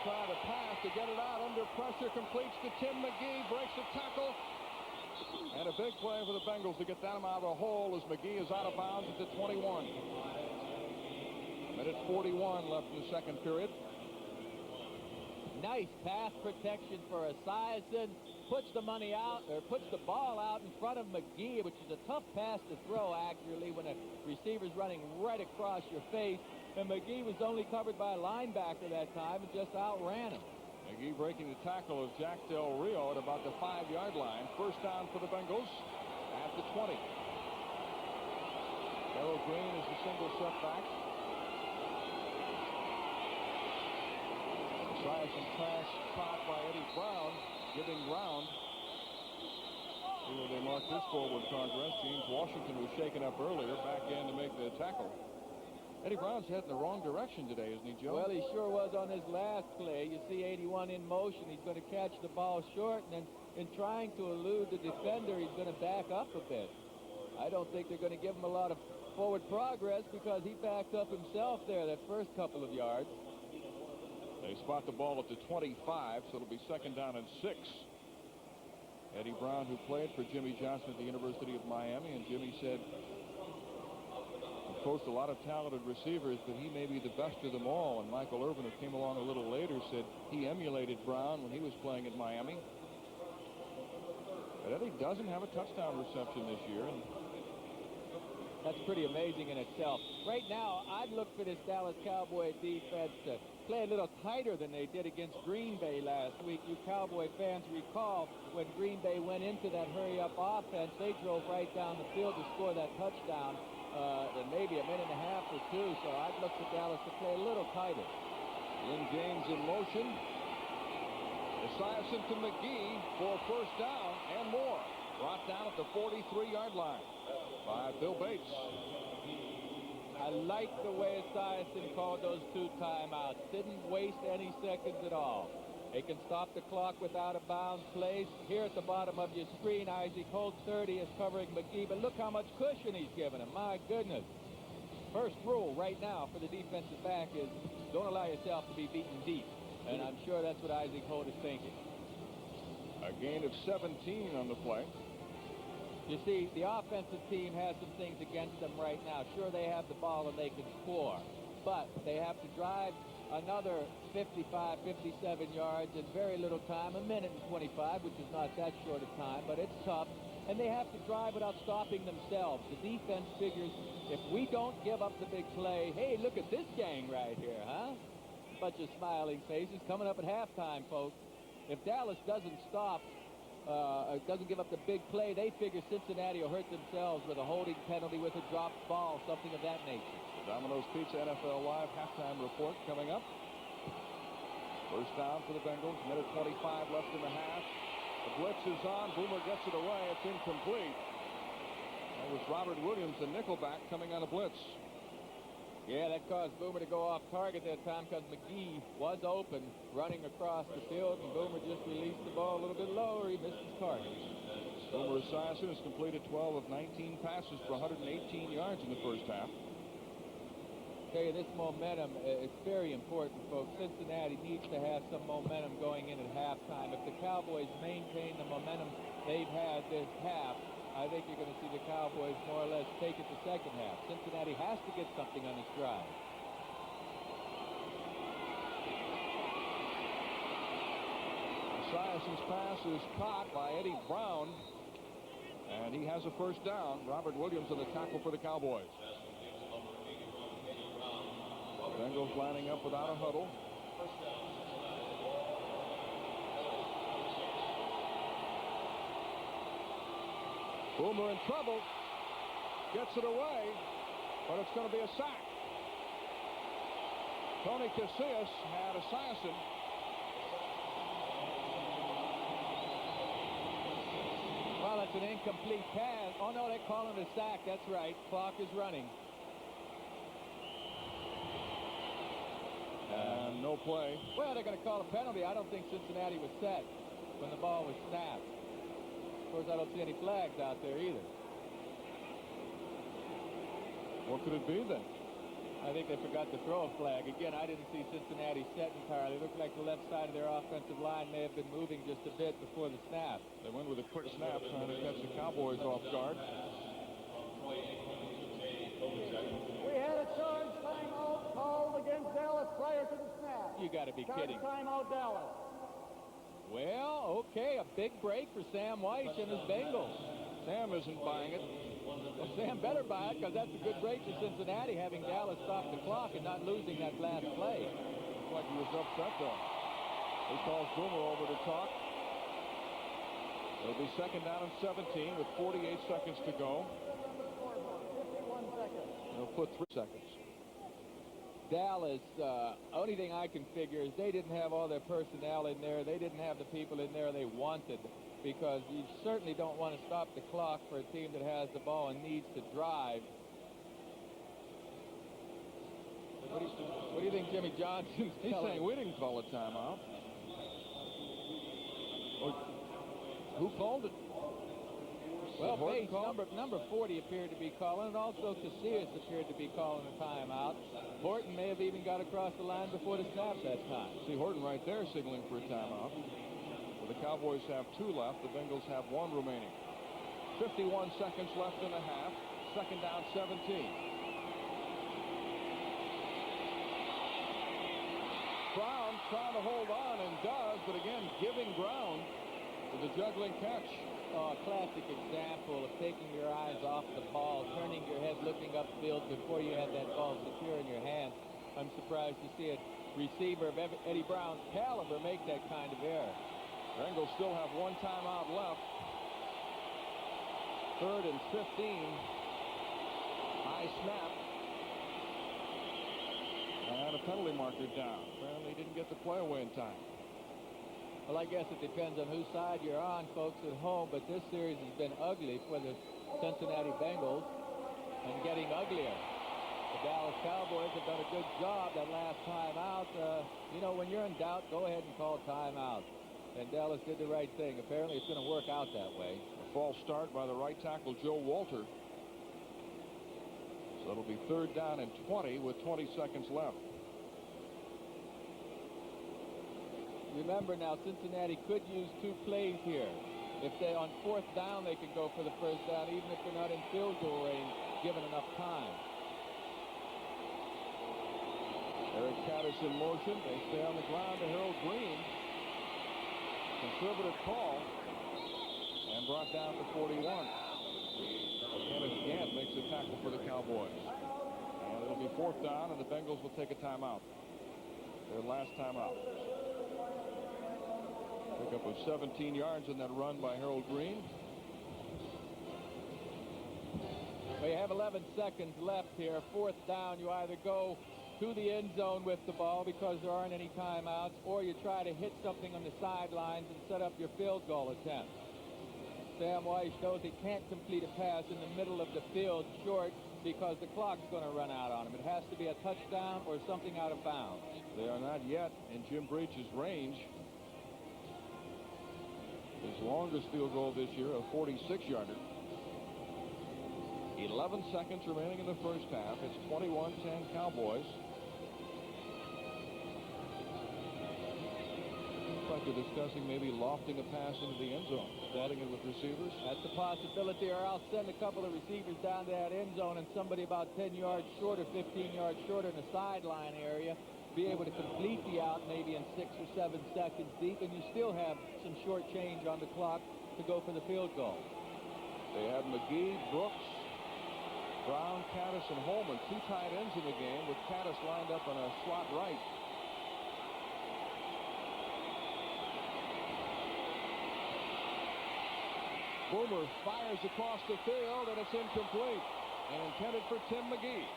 try to pass to get it out under pressure. Completes to Tim McGee. Breaks a tackle. And a big play for the Bengals to get them out of the hole as McGee is out of bounds at the 21. Minute 41 left in the second period. Nice pass protection for Esiason. Puts the money out, or puts the ball out in front of McGee, which is a tough pass to throw accurately when a receiver's running right across your face. And McGee was only covered by a linebacker that time and just outran him. McGee breaking the tackle of Jack Del Rio at about the 5-yard line. First down for the Bengals at the 20. Harold Green is the single setback. Esiason pass caught by Eddie Brown, giving ground. See where they marked his forward progress. James Washington was shaken up earlier, back in to make the tackle. Eddie Brown's heading the wrong direction today, isn't he, Joe? Well, he sure was on his last play. You see 81 in motion. He's going to catch the ball short, and then in trying to elude the defender, he's going to back up a bit. I don't think they're going to give him a lot of forward progress because he backed up himself there that first couple of yards. They spot the ball at the 25, so it'll be second down and 6. Eddie Brown, who played for Jimmy Johnson at the University of Miami, and Jimmy said, coached a lot of talented receivers, but he may be the best of them all. And Michael Irvin, who came along a little later, said he emulated Brown when he was playing at Miami. But Eddie doesn't have a touchdown reception this year. And that's pretty amazing in itself. Right now, I'd look for this Dallas Cowboy defense to play a little tighter than they did against Green Bay last week. You Cowboy fans recall when Green Bay went into that hurry-up offense, they drove right down the field to score that touchdown. In maybe a minute and a half or two, so I'd look for Dallas to play a little tighter. Lynn James in motion. Esiason to McGee for first down and more. Brought down at the 43-yard line by Bill Bates. I like the way Esiason called those 2 timeouts. Didn't waste any seconds at all. They can stop the clock with out-of-bounds plays. Here at the bottom of your screen, Isaac Holt 30 is covering McGee, but look how much cushion he's given him. My goodness. First rule right now for the defensive back is don't allow yourself to be beaten deep. And I'm sure that's what Isaac Holt is thinking. A gain of 17 on the play. You see, the offensive team has some things against them right now. Sure, they have the ball and they can score, but they have to drive another 55, 57 yards in very little time, a minute and 25, which is not that short a time, but it's tough. And they have to drive without stopping themselves. The defense figures if we don't give up the big play, hey, look at this gang right here, huh? Bunch of smiling faces coming up at halftime, folks. If Dallas doesn't stop, doesn't give up the big play, they figure Cincinnati will hurt themselves with a holding penalty, with a dropped ball, something of that nature. Domino's Pizza NFL Live halftime report coming up. First down for the Bengals. Minute 25 left in the half. The blitz is on. Boomer gets it away. It's incomplete. That was Robert Williams, the nickelback, coming on a blitz. Yeah, that caused Boomer to go off target that time because McGee was open, running across the field, and Boomer just released the ball a little bit lower. He missed his target. Boomer Esiason has completed 12 of 19 passes for 118 yards in the first half. Tell you, this momentum is very important, folks. Cincinnati needs to have some momentum going in at halftime. If the Cowboys maintain the momentum they've had this half, I think you're going to see the Cowboys more or less take it the second half. Cincinnati has to get something on this drive. Esiason's pass is caught by Eddie Brown, and he has a first down. Robert Williams on the tackle for the Cowboys. Bengals lining up without a huddle. Boomer in trouble. Gets it away, but it's going to be a sack. Tony Casillas had Esiason. Well, it's an incomplete pass. Oh, no, they call it a sack. That's right. Clock is running. And no play. Well, they're going to call a penalty. I don't think Cincinnati was set when the ball was snapped. Of course, I don't see any flags out there either. What could it be then? I think they forgot to throw a flag. Again, I didn't see Cincinnati set entirely. It looked like the left side of their offensive line may have been moving just a bit before the snap. They went with a quick snap trying to catch the Cowboys off guard. We had a charge timeout called against Dallas prior to the snap. You got to be kidding. Timeout Dallas. Well, okay, a big break for Sam Weiss and his Bengals. Sam isn't buying it. Well, Sam better buy it, because that's a good break for Cincinnati, having Dallas stop the clock and not losing that last play. Looks like he was upset, though. He calls Boomer over to talk. It'll be second down and 17 with 48 seconds to go. 51 seconds. They'll put 3 seconds. Dallas, only thing I can figure is they didn't have all their personnel in there. They didn't have the people in there they wanted, because you certainly don't want to stop the clock for a team that has the ball and needs to drive. What do you think Jimmy Johnson's He's telling saying we didn't call a timeout. Or, who called it? Well, Bates, number 40 appeared to be calling, and also Casillas appeared to be calling a timeout. Horton may have even got across the line before the snap that time. See Horton right there signaling for a timeout. The Cowboys have 2 left. The Bengals have 1 remaining. 51 seconds left in the half. Second down, 17. Brown trying to hold on and does, but again, giving ground to the juggling catch. Oh, a classic example of taking your eyes off the ball, turning your head, looking upfield before you had that ball secure in your hand. I'm surprised to see a receiver of Eddie Brown's caliber make that kind of error. Bengals still have 1 timeout left. 3rd and 15. High snap. And a penalty marker down. Apparently didn't get the play away in time. Well, I guess it depends on whose side you're on, folks at home, but this series has been ugly for the Cincinnati Bengals and getting uglier. The Dallas Cowboys have done a good job that last time out. You know, when you're in doubt, go ahead and call timeout. And Dallas did the right thing. Apparently it's going to work out that way. A false start by the right tackle, Joe Walter. So it'll be 3rd down and 20 with 20 seconds left. Remember now, Cincinnati could use 2 plays here. If they on 4th down, they could go for the 1st down, even if they're not in field goal range, given enough time. Eric Caddis in motion. They stay on the ground to Harold Green. Conservative call. And brought down to 41. Kenneth Gant makes a tackle for the Cowboys. And it'll be 4th down, and the Bengals will take a timeout. Their last timeout. Pickup of 17 yards in that run by Harold Green. Well, you have 11 seconds left here. 4th down, you either go to the end zone with the ball because there aren't any timeouts, or you try to hit something on the sidelines and set up your field goal attempt. Sam Weiss knows he can't complete a pass in the middle of the field short because the clock's going to run out on him. It has to be a touchdown or something out of bounds. They are not yet in Jim Breech's range. His longest field goal this year, a 46-yarder. 11 seconds remaining in the first half. It's 21-10 Cowboys. Looks like they're discussing maybe lofting a pass into the end zone, batting it with receivers. That's a possibility, or I'll send a couple of receivers down to that end zone and somebody about 10 yards short or 15 yards short in the sideline area be able to complete the out maybe in 6 or 7 seconds deep, and you still have some short change on the clock to go for the field goal. They have McGee, Brooks, Brown, Caddis, and Holman, 2 tight ends in the game, with Caddis lined up on a slot right. Boomer fires across the field, and it's incomplete and intended for Tim McGee.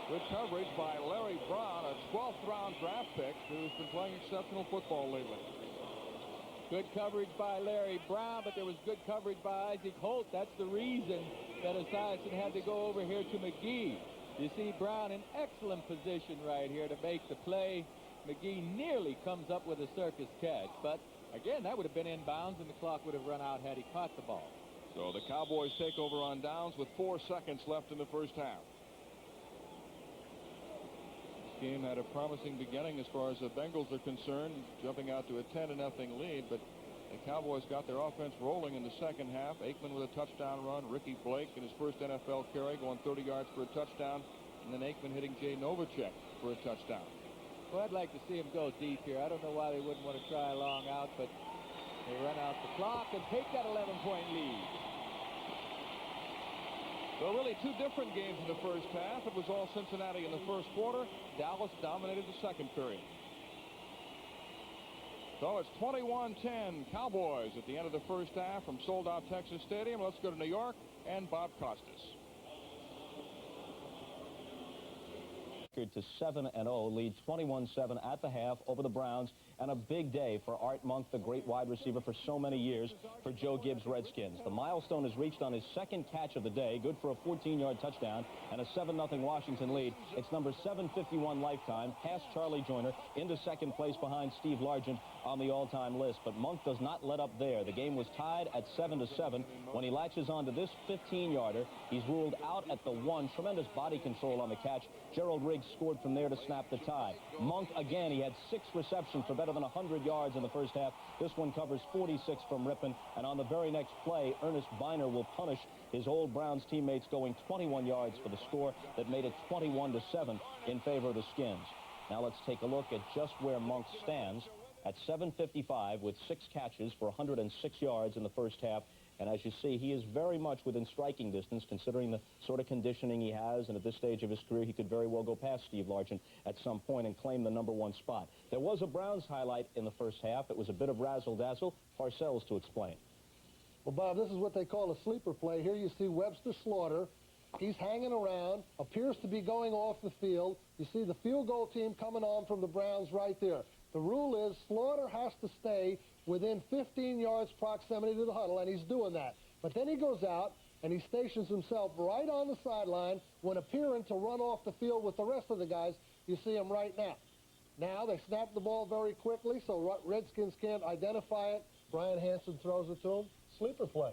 Good coverage by Larry Brown, a 12th round draft pick who's been playing exceptional football lately. Good coverage by Larry Brown, but there was good coverage by Isaac Holt. That's the reason that Esiason had to go over here to McGee. You see Brown in excellent position right here to make the play. McGee nearly comes up with a circus catch, but again, that would have been in bounds and the clock would have run out had he caught the ball. So the Cowboys take over on downs with 4 seconds left in the first half. game had a promising beginning as far as the Bengals are concerned, jumping out to a 10-0 lead, but the Cowboys got their offense rolling in the second half. Aikman with a touchdown run, Ricky Blake in his first NFL carry going 30 yards for a touchdown, and then Aikman hitting Jay Novacek for a touchdown. Well, I'd like to see him go deep here. I don't know why they wouldn't want to try a long out, but they run out the clock and take that 11-point lead. So really two different games in the first half. It was all Cincinnati in the first quarter. Dallas dominated the second period. So it's 21-10 Cowboys at the end of the first half from sold-out Texas Stadium. Let's go to New York and Bob Costas. To 7-0, lead 21-7 at the half over the Browns, and a big day for Art Monk, the great wide receiver for so many years for Joe Gibbs' Redskins. The milestone is reached on his second catch of the day, good for a 14-yard touchdown and a 7-0 Washington lead. It's number 751 lifetime, past Charlie Joyner, into second place behind Steve Largent on the all-time list. But Monk does not let up there. The game was tied at 7-7 when he latches on to this 15-yarder. He's ruled out at the 1. Tremendous body control on the catch. Gerald Riggs scored from there to snap the tie. Monk, again, he had 6 receptions for better than 100 yards in the first half. This one covers 46 from Rippon, and on the very next play, Ernest Biner will punish his old Browns teammates, going 21 yards for the score that made it 21-7 in favor of the Skins. Now let's take a look at just where Monk stands at 7:55 with 6 catches for 106 yards in the first half. And as you see, he is very much within striking distance, considering the sort of conditioning he has. And at this stage of his career, he could very well go past Steve Largent at some point and claim the #1 spot. There was a Browns highlight in the first half. It was a bit of razzle-dazzle. Parcells to explain. Well, Bob, this is what they call a sleeper play. Here you see Webster Slaughter. He's hanging around, appears to be going off the field. You see the field goal team coming on from the Browns right there. The rule is Slaughter has to stay within 15 yards proximity to the huddle, and he's doing that. But then he goes out, and he stations himself right on the sideline when appearing to run off the field with the rest of the guys. You see him right now. Now they snap the ball very quickly, so Redskins can't identify it. Brian Hansen throws it to him. Sleeper play.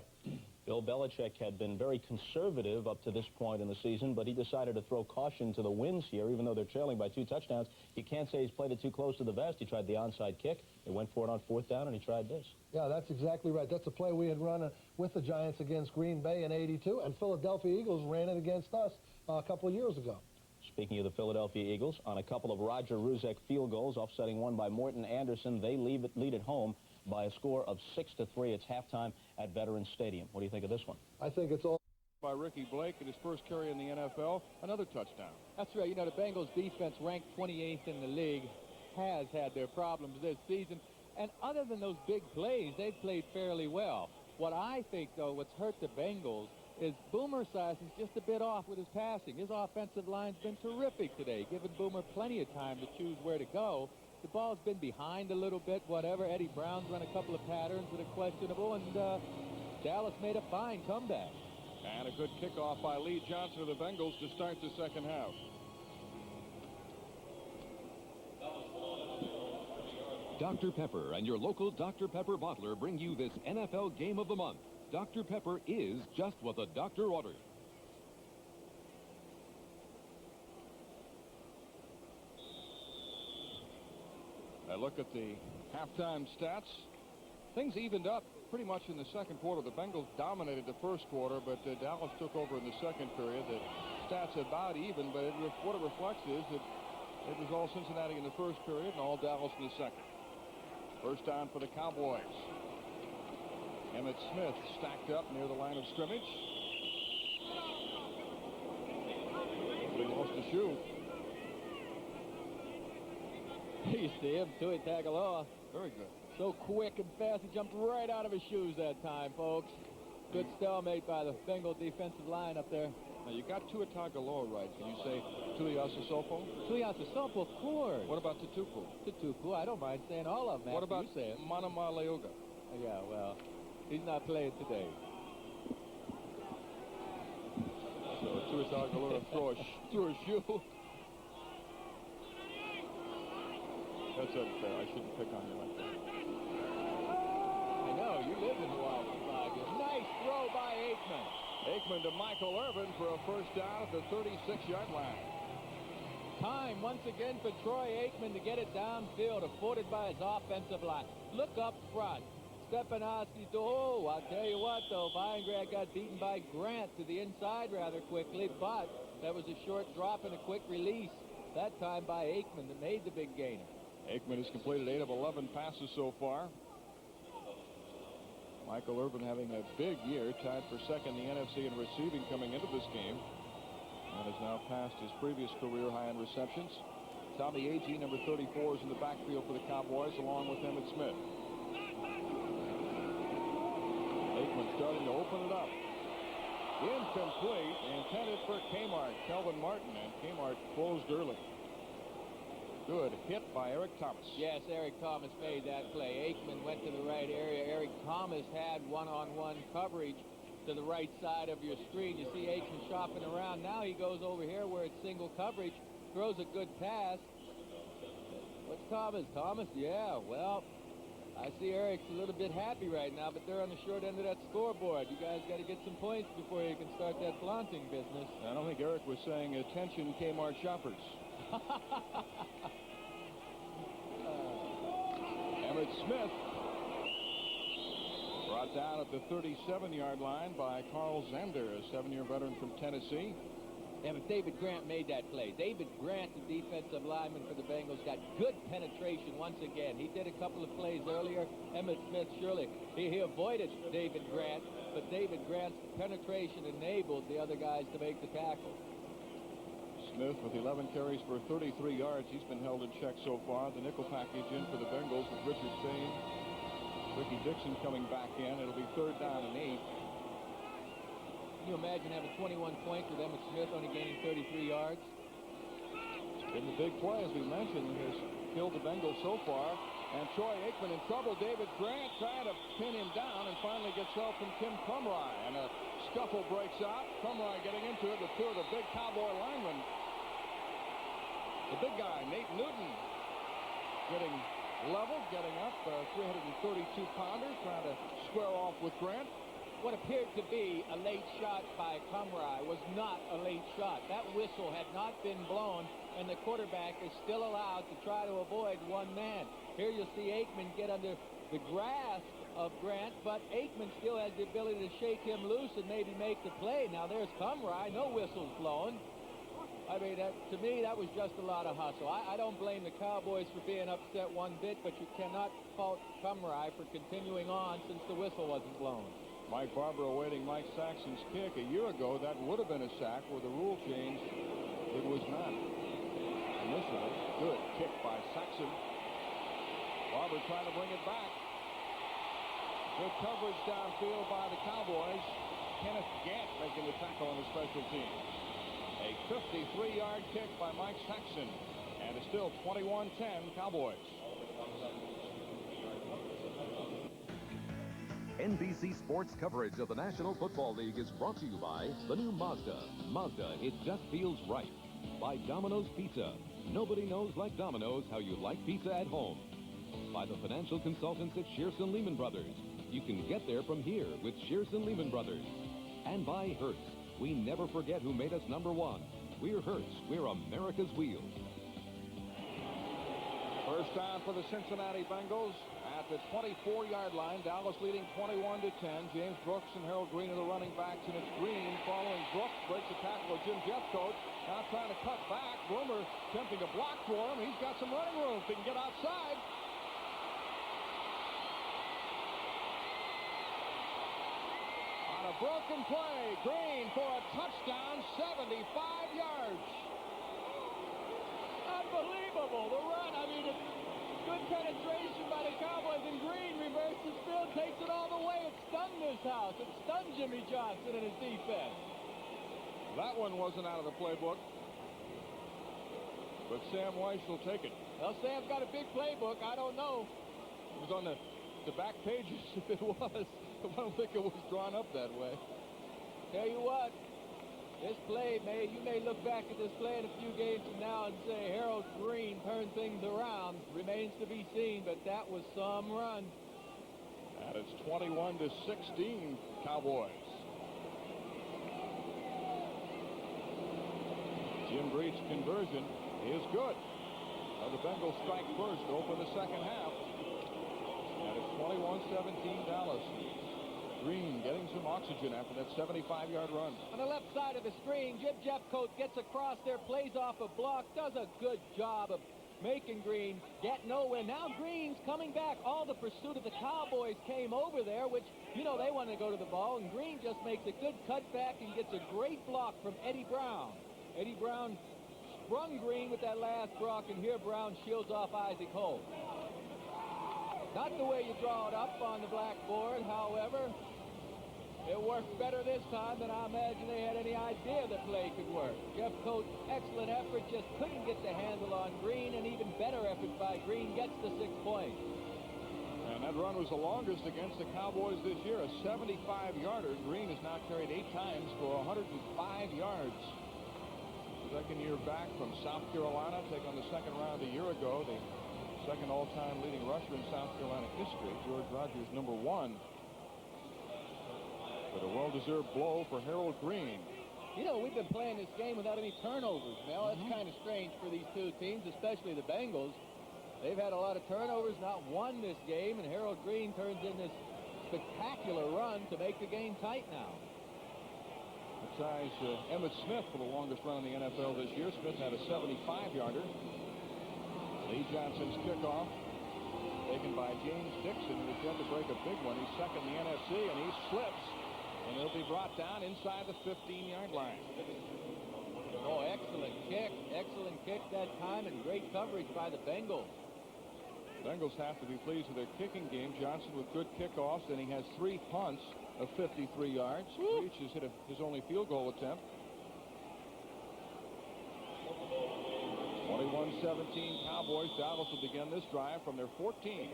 Bill Belichick had been very conservative up to this point in the season, but he decided to throw caution to the winds here, even though they're trailing by 2 touchdowns. You can't say he's played it too close to the vest. He tried the onside kick. They went for it on 4th down, and he tried this. Yeah, that's exactly right. That's a play we had run with the Giants against Green Bay in '82, and Philadelphia Eagles ran it against us a couple of years ago. Speaking of the Philadelphia Eagles, on a couple of Roger Ruzek field goals, offsetting one by Morton Anderson, they lead it home by a score of 6-3. It's halftime at Veterans Stadium. What do you think of this one? I think it's all by Ricky Blake in his first carry in the NFL, another touchdown. That's right. You know, the Bengals defense, ranked 28th in the league, has had their problems this season. And other than those big plays, they've played fairly well. What I think, though, what's hurt the Bengals is Boomer Esiason is just a bit off with his passing. His offensive line's been terrific today, giving Boomer plenty of time to choose where to go. The ball's been behind a little bit, whatever. Eddie Brown's run a couple of patterns that are questionable, and Dallas made a fine comeback. And a good kickoff by Lee Johnson of the Bengals to start the second half. Dr. Pepper and your local Dr. Pepper bottler bring you this NFL Game of the Month. Dr. Pepper is just what the doctor ordered. I look at the halftime stats. Things evened up pretty much in the second quarter. The Bengals dominated the first quarter, but Dallas took over in the second period. The stats about even, but what it reflects is that it was all Cincinnati in the first period and all Dallas in the second. First down for the Cowboys. Emmitt Smith stacked up near the line of scrimmage. He lost the shoe. You see him, Tui Tagovailoa. Very good. So quick and fast, he jumped right out of his shoes that time, folks. Good stalemate by the Bengal defensive line up there. Now, you got Tua Tagovailoa right. Can you say Tuiasosopo? Tuiasosopo, of course. What about Tutupu? Tutupu, I don't mind saying all of them. What about you say it? Manama Leoga? Yeah, well, he's not playing today. So Tua Tagovailoa threw a shoe. That's unfair. I shouldn't pick on you like that. I know. You lived in Hawaii for 5 years. Nice throw by Aikman. Aikman to Michael Irvin for a first down at the 36-yard line. time once again for Troy Aikman to get it downfield, afforded by his offensive line. Look up front. Stepanowski, oh, I'll tell you what, though, Weingrad got beaten by Grant to the inside rather quickly, but that was a short drop and a quick release, that time by Aikman, that made the big gainer. Aikman has completed 8 of 11 passes so far. Michael Irvin having a big year, tied for second in the NFC in receiving coming into this game, and has now passed his previous career high in receptions. Tommy Agee, number 34, is in the backfield for the Cowboys, along with Emmitt Smith. Aikman starting to open it up. Incomplete, intended for Kmart, Kelvin Martin, and Kmart closed early. Good hit by Eric Thomas. Yes, Eric Thomas made that play. Aikman went to the right area. Eric Thomas had one-on-one coverage to the right side of your screen. You see Aikman shopping around. Now he goes over here where it's single coverage, throws a good pass. What's Thomas? Thomas? Yeah, well, I see Eric's a little bit happy right now, but they're on the short end of that scoreboard. You guys got to get some points before you can start that flaunting business. I don't think Eric was saying, attention Kmart shoppers. Emmitt Smith brought down at the 37-yard line by Carl Zander, a 7-year veteran from Tennessee. Yeah, but David Grant made that play. David Grant, the defensive lineman for the Bengals, got good penetration once again. He did a couple of plays earlier. Emmitt Smith, surely, he avoided David Grant, but David Grant's penetration enabled the other guys to make the tackle. Smith with 11 carries for 33 yards. He's been held in check so far. The nickel package in for the Bengals with Richard Fain. Ricky Dixon coming back in. It'll be 3rd down and 8. Can you imagine having 21 points with Emmitt Smith only gaining 33 yards? And the big play, as we mentioned, has killed the Bengals so far. And Troy Aikman in trouble. David Grant trying to pin him down and finally gets help from Tim Crumry. And a scuffle breaks out. Crumry getting into it with 2 of the big Cowboy linemen. The big guy, Nate Newton, getting leveled, getting up, 332-pounder, trying to square off with Grant. What appeared to be a late shot by Crumry was not a late shot. That whistle had not been blown, and the quarterback is still allowed to try to avoid one man. Here you'll see Aikman get under the grasp of Grant, but Aikman still has the ability to shake him loose and maybe make the play. Now there's Crumry, no whistles blown. I mean, to me, that was just a lot of hustle. I don't blame the Cowboys for being upset one bit, but you cannot fault Crumry for continuing on since the whistle wasn't blown. Mike Barber awaiting Mike Saxon's kick. A year ago, that would have been a sack. With the rule change, it was not. Initially, good kick by Saxon. Barber trying to bring it back. Good coverage downfield by the Cowboys. Kenneth Gant making the tackle on the special team. A 53-yard kick by Mike Saxon. And it's still 21-10 Cowboys. NBC Sports coverage of the National Football League is brought to you by the new Mazda. Mazda, it just feels right. By Domino's Pizza. Nobody knows like Domino's how you like pizza at home. By the financial consultants at Shearson Lehman Brothers. You can get there from here with Shearson Lehman Brothers. And by Hertz. We never forget who made us #1. We're Hertz. We're America's wheel. First down for the Cincinnati Bengals at the 24-yard line. Dallas leading 21-10. James Brooks and Harold Green are the running backs, and it's Green following Brooks. Breaks the tackle of Jim Jeffcoat. Now trying to cut back. Boomer attempting to block for him. He's got some running room if he can get outside. On a broken play, Green for a touchdown, 75 yards. Unbelievable, the run. I mean, it's good penetration by the Cowboys, and Green reverses field, takes it all the way. It stunned this house. It stunned Jimmy Johnson and his defense. That one wasn't out of the playbook, but Sam Weiss will take it. Well, Sam's got a big playbook. I don't know. It was on the back pages if it was. I don't think it was drawn up that way. Tell you what, this play, you may look back at this play in a few games from now and say Harold Green turned things around. Remains to be seen, but that was some run. And it's 21-16 Cowboys. Jim Breech conversion. is good. The Bengals strike first to open the second half. And it's 21-17 Dallas. Green getting some oxygen after that 75-yard run. On the left side of the screen, Jim Jeffcoat gets across there, plays off a block, does a good job of making Green get nowhere. Now Green's coming back. All the pursuit of the Cowboys came over there, which, you know, they want to go to the ball, and Green just makes a good cutback and gets a great block from Eddie Brown. Eddie Brown sprung Green with that last block, and here Brown shields off Isaac Holt. Not the way you draw it up on the blackboard, however. It worked better this time than I imagine they had any idea the play could work. Jeffcoat, excellent effort, just couldn't get the handle on Green, and even better effort by Green gets the 6 points. And that run was the longest against the Cowboys this year, a 75-yarder. Green has now carried 8 times for 105 yards. Second year back from South Carolina, take on the second round a year ago. The second all-time leading rusher in South Carolina history. George Rogers, number 1. But a well-deserved blow for Harold Green. You know, we've been playing this game without any turnovers, Mel. That's kind of strange for these two teams, especially the Bengals. They've had a lot of turnovers, not one this game, and Harold Green turns in this spectacular run to make the game tight now. That ties Emmitt Smith for the longest run in the NFL this year. Smith had a 75-yarder. Lee Johnson's kickoff taken by James Dixon, who attempted to break a big one. He's second in the NFC, and he slips. And he'll be brought down inside the 15-yard line. Oh, excellent kick. Excellent kick that time, and great coverage by the Bengals. Bengals have to be pleased with their kicking game. Johnson with good kickoffs, and he has 3 punts of 53 yards. Breech has hit his only field goal attempt. 21-17 Cowboys. Dallas will begin this drive from their 14.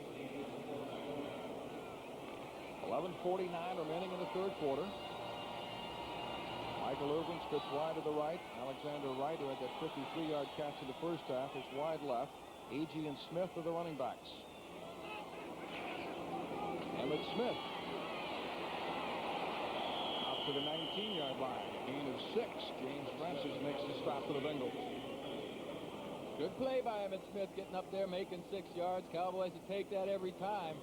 11:49 remaining in the third quarter. Michael Irvin spits wide to the right. Alexander Wright, who had that 53-yard catch in the first half, is wide left. Agee and Smith are the running backs. Emmitt Smith out to the 19-yard line. A gain of 6. James Francis makes the stop for the Bengals. Good play by Emmitt Smith, getting up there, making 6 yards. Cowboys would take that every time.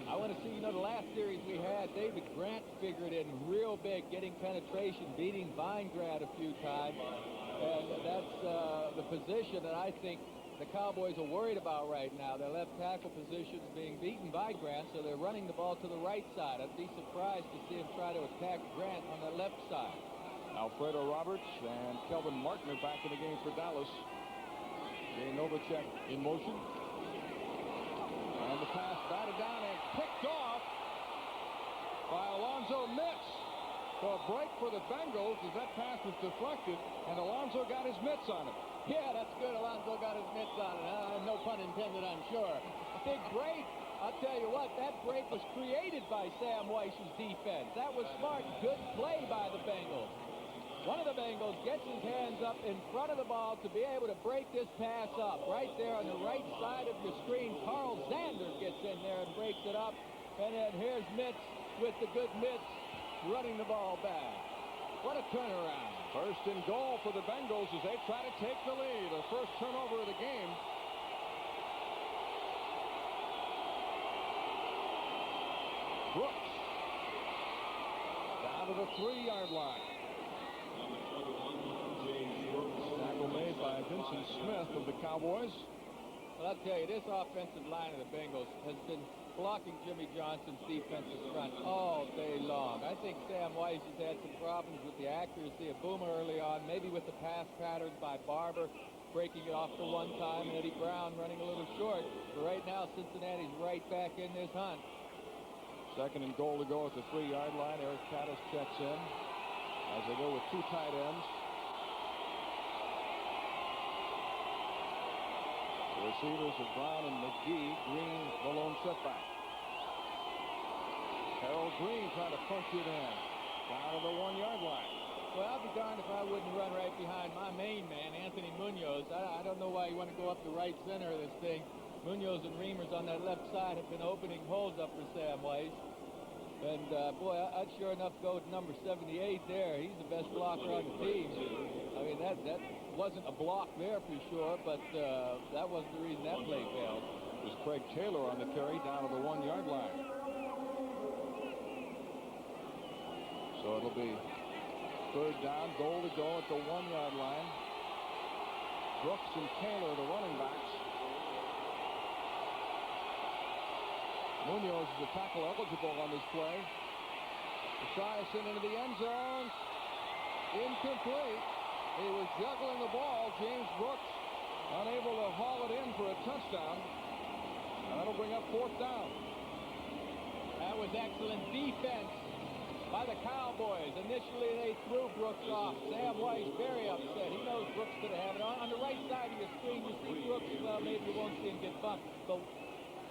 I want to see, you know, the last series we had, David Grant figured in real big, getting penetration, beating Vinegrad a few times. And that's the position that I think the Cowboys are worried about right now. Their left tackle position is being beaten by Grant, so they're running the ball to the right side. I'd be surprised to see him try to attack Grant on the left side. Alfredo Roberts and Kelvin Martin are back in the game for Dallas. Jay Novacek in motion. And the pass batted down and picked off by Alonzo Mitts. So a break for the Bengals as that pass was deflected, and Alonzo got his mitts on it. Yeah, that's good. Alonzo got his mitts on it. No pun intended, I'm sure. A big break. I'll tell you what, that break was created by Sam Weiss's defense. That was smart, good play by the Bengals. One of the Bengals gets his hands up in front of the ball to be able to break this pass up. Right there on the right side of your screen, Carl Zander gets in there and breaks it up. And then here's Mitts with the good mitts running the ball back. What a turnaround. First and goal for the Bengals as they try to take the lead. The first turnover of the game. Brooks down to the 3-yard line. Tackle made by Vincent Smith of the Cowboys. Well, I'll tell you, this offensive line of the Bengals has been blocking Jimmy Johnson's defensive front all day long. I think Sam Weiss has had some problems with the accuracy of Boomer early on, maybe with the pass patterns by Barber breaking it off to one time, and Eddie Brown running a little short. But right now, Cincinnati's right back in this hunt. Second and goal to go at the 3-yard line. Eric Caddis checks in as they go with 2 tight ends. The receivers are Brown and McGee. Green, the lone setback. Harold Green trying to punch it in. Down to the 1-yard line. Well, I'll be darned if I wouldn't run right behind my main man, Anthony Munoz. I don't know why you want to go up the right center of this thing. Munoz and Reimers on that left side have been opening holes up for Sam Weiss. And, boy, I'd sure enough go with number 78 there. He's the best blocker on the team. I mean, that wasn't a block there for sure, but that wasn't the reason that play failed. It was Craig Taylor on the carry down to the 1-yard line. So it'll be third down, goal to go at the 1-yard line. Brooks and Taylor, the running backs. Munoz is the tackle eligible on this play. Esiason into the end zone. Incomplete. He was juggling the ball. James Brooks unable to haul it in for a touchdown. And that'll bring up fourth down. That was excellent defense by the Cowboys. Initially, they threw Brooks off. Sam Weiss very upset. He knows Brooks could have had it. On the right side of your screen, you see Brooks. Well, maybe you won't see him get bumped. But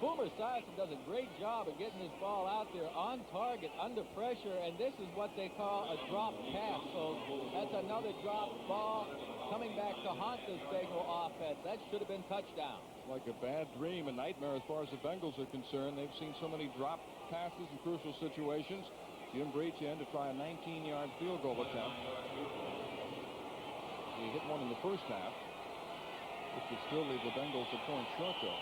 Boomer Esiason does a great job of getting this ball out there on target, under pressure, and this is what they call a drop pass. So that's another drop ball coming back to haunt this Bengal offense. That should have been touchdown. Like a bad dream, a nightmare as far as the Bengals are concerned. They've seen so many drop passes in crucial situations. Jim Breech in to try a 19-yard field goal attempt. He hit one in the first half, which would still leave the Bengals a point short, though.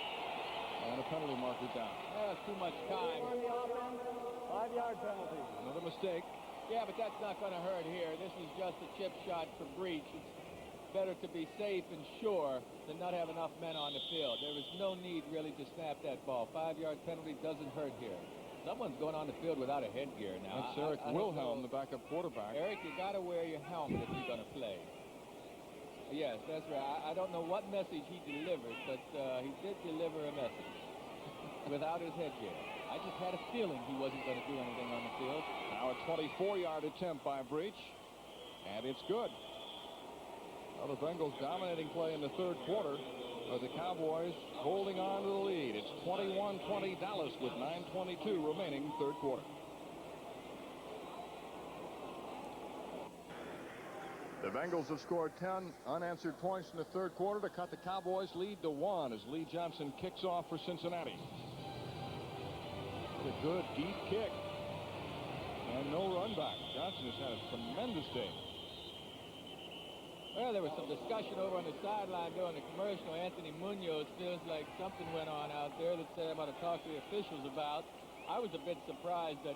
And a penalty marker down. That's too much time. 5-yard penalty. Another mistake. Yeah, but that's not going to hurt here. This is just a chip shot for Breech. It's better to be safe and sure than not have enough men on the field. There was no need really to snap that ball. 5-yard penalty doesn't hurt here. Someone's going on the field without a headgear now. That's Eric Wilhelm, the backup quarterback. Eric, you got to wear your helmet if you're going to play. Yes, that's right. I don't know what message he delivered, but he did deliver a message without his headgear. I just had a feeling he wasn't going to do anything on the field. Now a 24-yard attempt by Breech, and it's good. Well, the Bengals dominating play in the third quarter, but the Cowboys holding on to the lead. It's 21-20 Dallas with 9:22 remaining third quarter. The Bengals have scored 10 unanswered points in the third quarter to cut the Cowboys' lead to 1 as Lee Johnson kicks off for Cincinnati. A good deep kick and no run back. Johnson has had a tremendous day. Well, there was some discussion over on the sideline during the commercial. Anthony Munoz feels like something went on out there that I'm going to talk to the officials about. I was a bit surprised that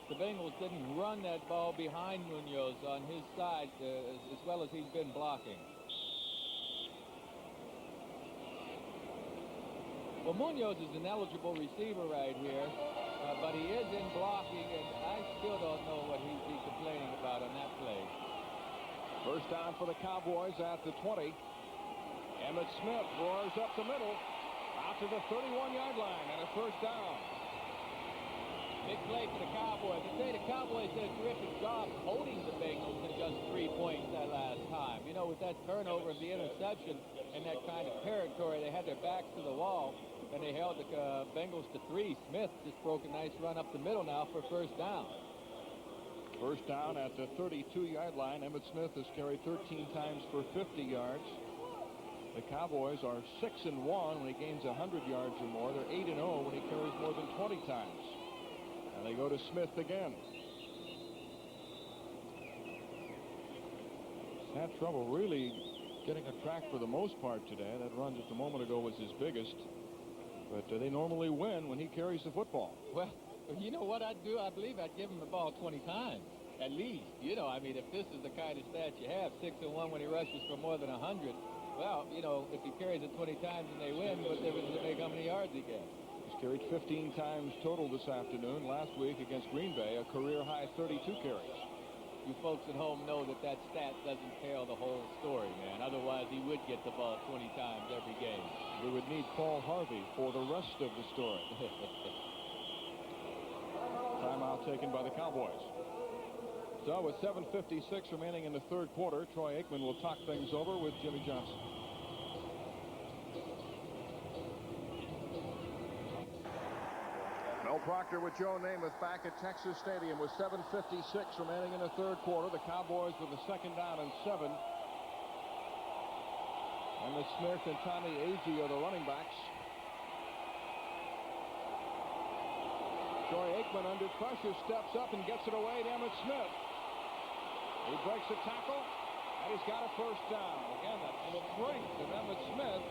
the Bengals didn't run that ball behind Munoz on his side as well as he's been blocking. Well, Munoz is an eligible receiver right here, but he is in blocking, and I still don't know what he'd be complaining about on that play. First down for the Cowboys at the 20. Emmitt Smith roars up the middle, out to the 31-yard line, and a first down. Big play for the Cowboys. I say the Cowboys did a terrific job holding the Bengals to just 3 points that last time. You know, with that turnover of the interception in that kind of territory, they had their backs to the wall, and they held the Bengals to 3. Smith just broke a nice run up the middle now for first down. First down at the 32-yard line. Emmitt Smith has carried 13 times for 50 yards. The Cowboys are 6-1 when he gains 100 yards or more. They're 8-0 when he carries more than 20 times. And they go to Smith again. He's had trouble really getting a track for the most part today. That run just a moment ago was his biggest. But they normally win when he carries the football. Well, you know what I'd do? I believe I'd give him the ball 20 times, at least. You know, I mean, if this is the kind of stats you have, 6-1 when he rushes for more than 100, well, you know, if he carries it 20 times and they win, what difference does it make how many yards he gets? He's carried 15 times total this afternoon. Last week against Green Bay, a career-high 32 carries. You folks at home know that that stat doesn't tell the whole story, man. Otherwise, he would get the ball 20 times every game. We would need Paul Harvey for the rest of the story. Timeout taken by the Cowboys. So with 7:56 remaining in the third quarter, Troy Aikman will talk things over with Jimmy Johnson. Mel Proctor with Joe Namath back at Texas Stadium with 7:56 remaining in the third quarter. The Cowboys with a second down and 7. Emmitt Smith and Tommy Agee are the running backs. Troy Aikman under pressure steps up and gets it away to Emmitt Smith. He breaks a tackle And he's got a first down. Again, that strength of Emmitt Smith.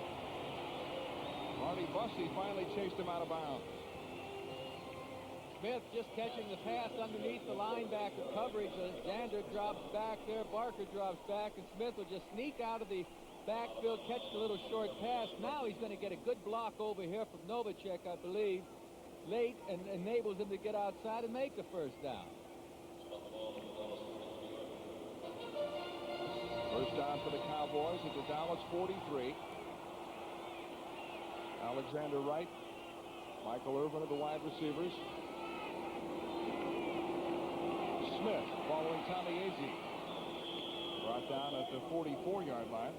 Marty Bussey finally chased him out of bounds. Smith just catching the pass underneath the linebacker coverage. Xander drops back there. Barker drops back. And Smith will just sneak out of the backfield, catch the little short pass. Now he's going to get a good block over here from Novacek, I believe, late, and enables him to get outside and make the first down. First down for the Cowboys at the Dallas 43. Alexander Wright, Michael Irvin are the wide receivers. Smith following Tommy Azzi. Brought down at the 44-yard line.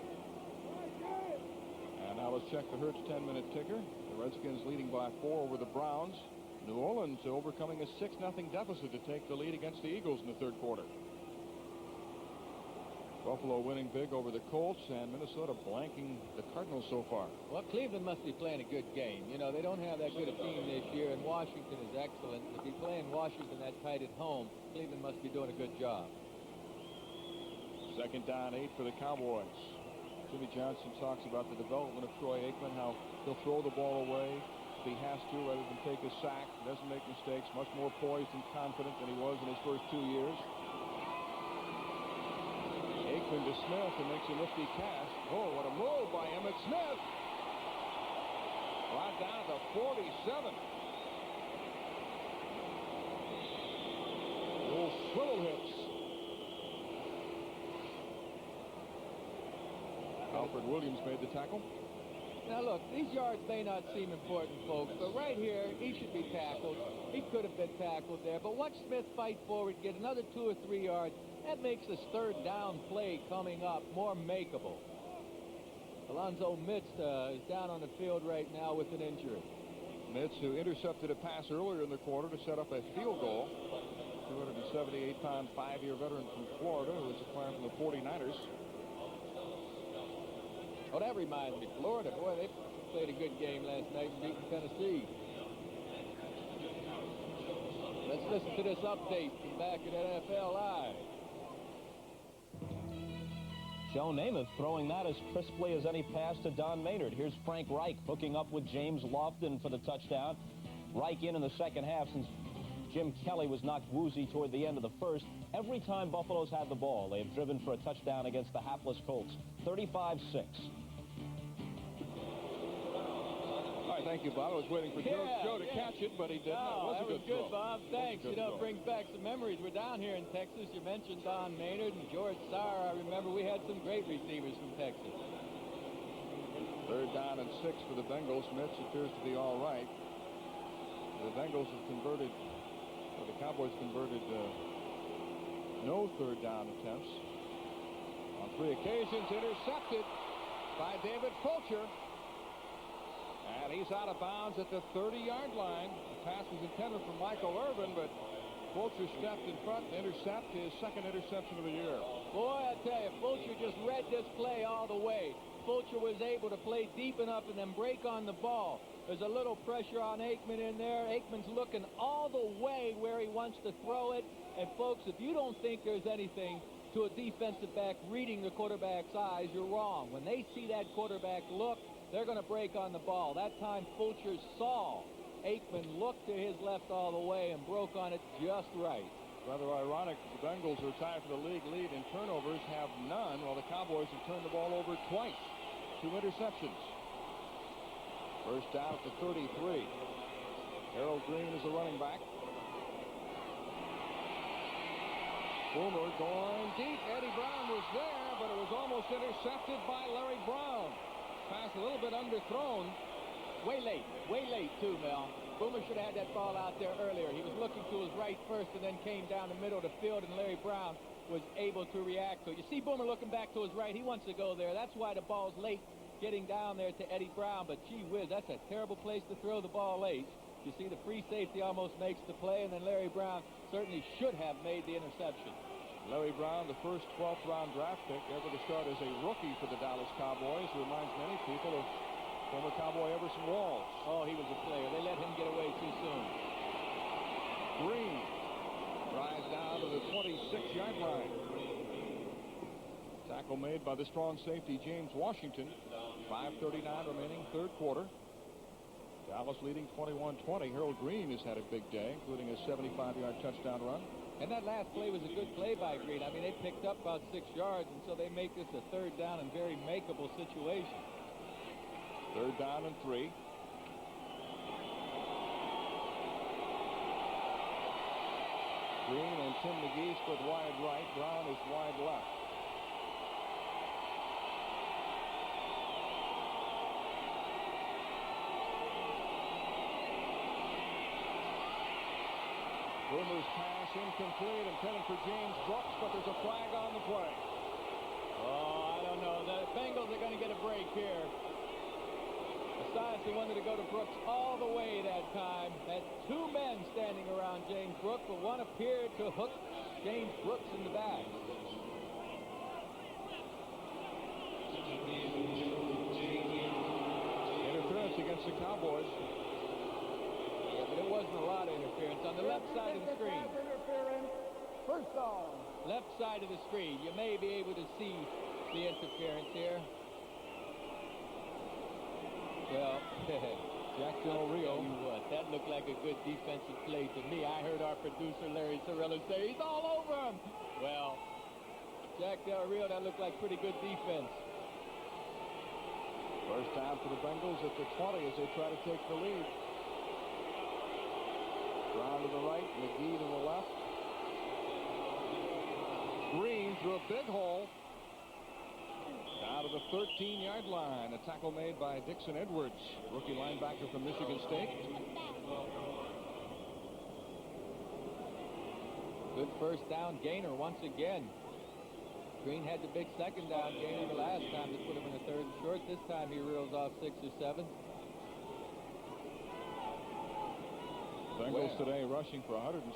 And now let's check the Hertz 10-minute ticker. The Redskins leading by 4 over the Browns. New Orleans overcoming a 6-0 deficit to take the lead against the Eagles in the third quarter. Buffalo winning big over the Colts, and Minnesota blanking the Cardinals so far. Well, Cleveland must be playing a good game. You know, they don't have that good a team this year, and Washington is excellent. To be playing Washington that tight at home, Cleveland must be doing a good job. Second down 8 for the Cowboys. Jimmy Johnson talks about the development of Troy Aikman, how he'll throw the ball away if he has to rather than take a sack. Doesn't make mistakes, much more poised and confident than he was in his first 2 years. Aikman to Smith, and makes a nifty catch. Oh, what a move by Emmitt Smith. Brought down to 47. Little swivel hips. Alfred Williams made the tackle. Now look, these yards may not seem important, folks, but right here, he should be tackled. He could have been tackled there, but watch Smith fight forward, get another 2 or 3 yards. That makes this third down play coming up more makeable. Alonzo Mitz is down on the field right now with an injury. Mitz, who intercepted a pass earlier in the quarter to set up a field goal. 278-pound, 5-year veteran from Florida who was acquired from the 49ers. Oh, that reminds me, Florida, boy, they played a good game last night and beat Tennessee. Let's listen to this update from back at NFL Live. Joe Namath throwing that as crisply as any pass to Don Maynard. Here's Frank Reich hooking up with James Lofton for the touchdown. Reich in the second half since Jim Kelly was knocked woozy toward the end of the first. Every time Buffalo's had the ball, they have driven for a touchdown against the hapless Colts. 35-6. All right, thank you, Bob. I was waiting for Joe to catch it, but he didn't. That was good, Bob. Thanks. You know, it throw. brings back some memories. We're down here in Texas. You mentioned Don Maynard and George Sauer. I remember we had some great receivers from Texas. Third down and 6 for the Bengals. Mitch appears to be all right. The Bengals have converted, or the Cowboys converted no third down attempts. On 3 occasions, intercepted by David Fulcher. And he's out of bounds at the 30-yard line. The pass was intended for Michael Irvin, but Fulcher stepped in front to intercept his second interception of the year. Boy, I tell you, Fulcher just read this play all the way. Fulcher was able to play deep enough and then break on the ball. There's a little pressure on Aikman in there. Aikman's looking all the way where he wants to throw it. And, folks, if you don't think there's anything to a defensive back reading the quarterback's eyes, you're wrong. When they see that quarterback look, they're going to break on the ball. That time, Fulcher saw Aikman look to his left all the way and broke on it just right. Rather ironic, the Bengals are tied for the league lead in turnovers, have none, while the Cowboys have turned the ball over twice. 2 interceptions. First down at the 33. Harold Green is the running back. Boomer going deep. Eddie Brown was there, but it was almost intercepted by Larry Brown. Pass a little bit underthrown. Way late too, Mel. Boomer should have had that ball out there earlier. He was looking to his right first and then came down the middle of the field, and Larry Brown was able to react to it. You see Boomer looking back to his right. He wants to go there. That's why the ball's late getting down there to Eddie Brown. But gee whiz, that's a terrible place to throw the ball late. You see the free safety almost makes the play, and then Larry Brown certainly should have made the interception. Larry Brown, the first 12th round draft pick ever to start as a rookie for the Dallas Cowboys, who reminds many people of former Cowboy Everson Walls. Oh, he was a player. They let him get away too soon. Green drives down to the 26-yard line. Tackle made by the strong safety James Washington. 5:39 remaining, third quarter. Dallas leading 21-20. Harold Green has had a big day, including a 75-yard touchdown run. And that last play was a good play by Green. I mean, they picked up about 6 yards, and so they make this a third down and very makeable situation. Third down and 3. Green and Tim McGee split wide right. Brown is wide left. Boomer's pass incomplete, intended for James Brooks, but there's a flag on the play. Oh, I don't know. The Bengals are going to get a break here. Esiason wanted to go to Brooks all the way that time. Had 2 men standing around James Brooks, but one appeared to hook James Brooks in the back. Interference against the Cowboys. Yeah, but it wasn't a lot of interference. On the left side of the screen. First down. Left side of the screen. You may be able to see the interference here. Well, Jack Del Rio. Tell you what, that looked like a good defensive play to me. I heard our producer Larry Sorrello say he's all over him. Well, Jack Del Rio, that looked like pretty good defense. First down for the Bengals at the 20 as they try to take the lead. Brown to the right, McGee to the left. Green through a big hole. Out of the 13-yard line. A tackle made by Dixon Edwards, rookie linebacker from Michigan State. Good first down gainer once again. Green had the big second down gainer the last time to put him in a third and short. This time he reels off 6 or 7. Bengals today rushing for 162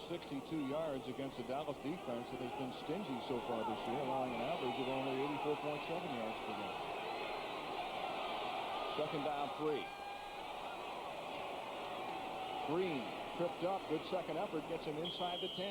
yards against the Dallas defense that has been stingy so far this year, allowing an average of only 84.7 yards per game. Second down 3. Green tripped up. Good second effort. Gets him inside the 10.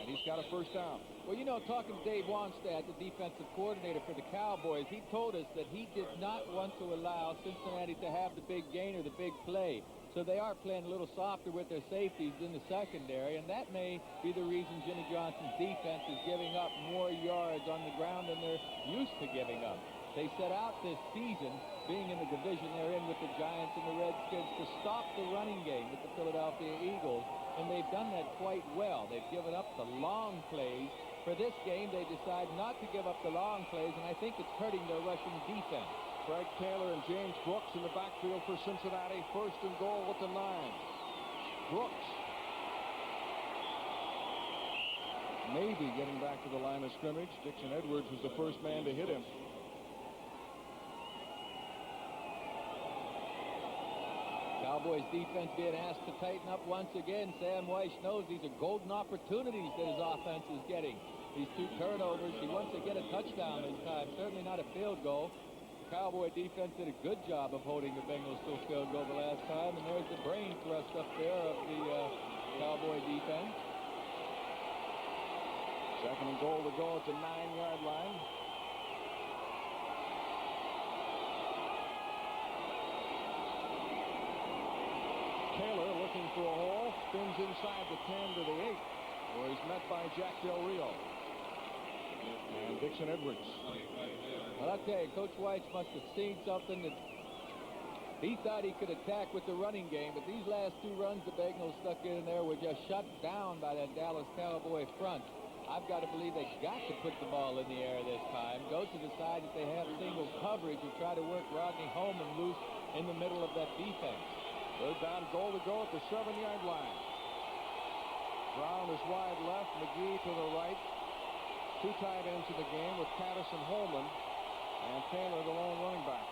And he's got a first down. Well, you know, talking to Dave Wanstad, the defensive coordinator for the Cowboys, he told us that he did not want to allow Cincinnati to have the big gainer, the big play. So they are playing a little softer with their safeties in the secondary, and that may be the reason Jimmy Johnson's defense is giving up more yards on the ground than they're used to giving up. They set out this season, being in the division they're in with the Giants and the Redskins, to stop the running game with the Philadelphia Eagles, and they've done that quite well. They've given up the long plays. For this game, they decide not to give up the long plays, and I think it's hurting their rushing defense. Craig Taylor and James Brooks in the backfield for Cincinnati. First and goal at the 9. Brooks maybe getting back to the line of scrimmage. Dixon Edwards was the first man to hit him. Cowboys defense being asked to tighten up once again. Sam Weiss knows these are golden opportunities that his offense is getting. These 2 turnovers. He wants to get a touchdown this time. Certainly not a field goal. Cowboy defense did a good job of holding the Bengals to a field goal the last time, and there's the brain thrust up there of the Cowboy defense. Second and goal to go at the 9-yard line. Taylor looking for a hole, spins inside the 10 to the 8, where he's met by Jack Del Rio and Dixon Edwards. Well, I'll tell you, Coach Weiss must have seen something that he thought he could attack with the running game, but these last 2 runs the Bengals stuck in there were just shut down by that Dallas Cowboy front. I've got to believe they got to put the ball in the air this time. Go to the side that they have single coverage and try to work Rodney Holman loose in the middle of that defense. Third down, goal to go at the 7-yard line. Brown is wide left, McGee to the right. 2 tight ends in the game with Caddis and Holman, and Taylor the lone running back.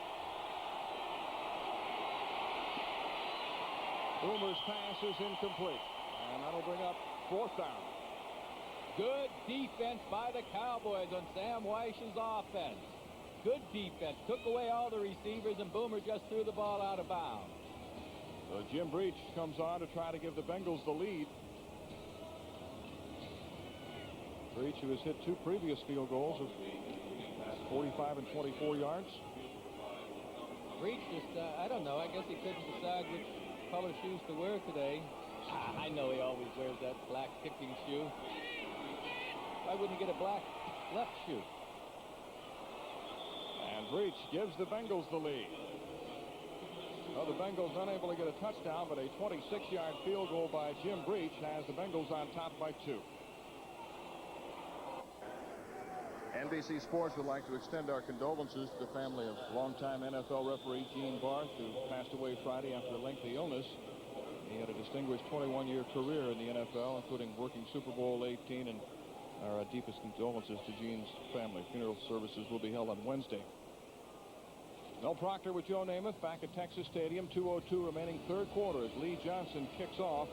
Boomer's pass is incomplete, and that'll bring up 4th down. Good defense by the Cowboys on Sam Weiss's offense. Good defense. Took away all the receivers, and Boomer just threw the ball out of bounds. So Jim Breech comes on to try to give the Bengals the lead. Breech, who has hit 2 previous field goals, 45 and 24 yards. Breech just, I don't know. I guess he couldn't decide which color shoes to wear today. I know he always wears that black kicking shoe. Why wouldn't he get a black left shoe? And Breech gives the Bengals the lead. Well, the Bengals unable to get a touchdown, but a 26-yard field goal by Jim Breech has the Bengals on top by 2. NBC Sports would like to extend our condolences to the family of longtime NFL referee Gene Barth, who passed away Friday after a lengthy illness. He had a distinguished 21-year career in the NFL, including working Super Bowl 18, and our deepest condolences to Gene's family. Funeral services will be held on Wednesday. Mel Proctor with Joe Namath back at Texas Stadium. 2:02 remaining third quarter as Lee Johnson kicks off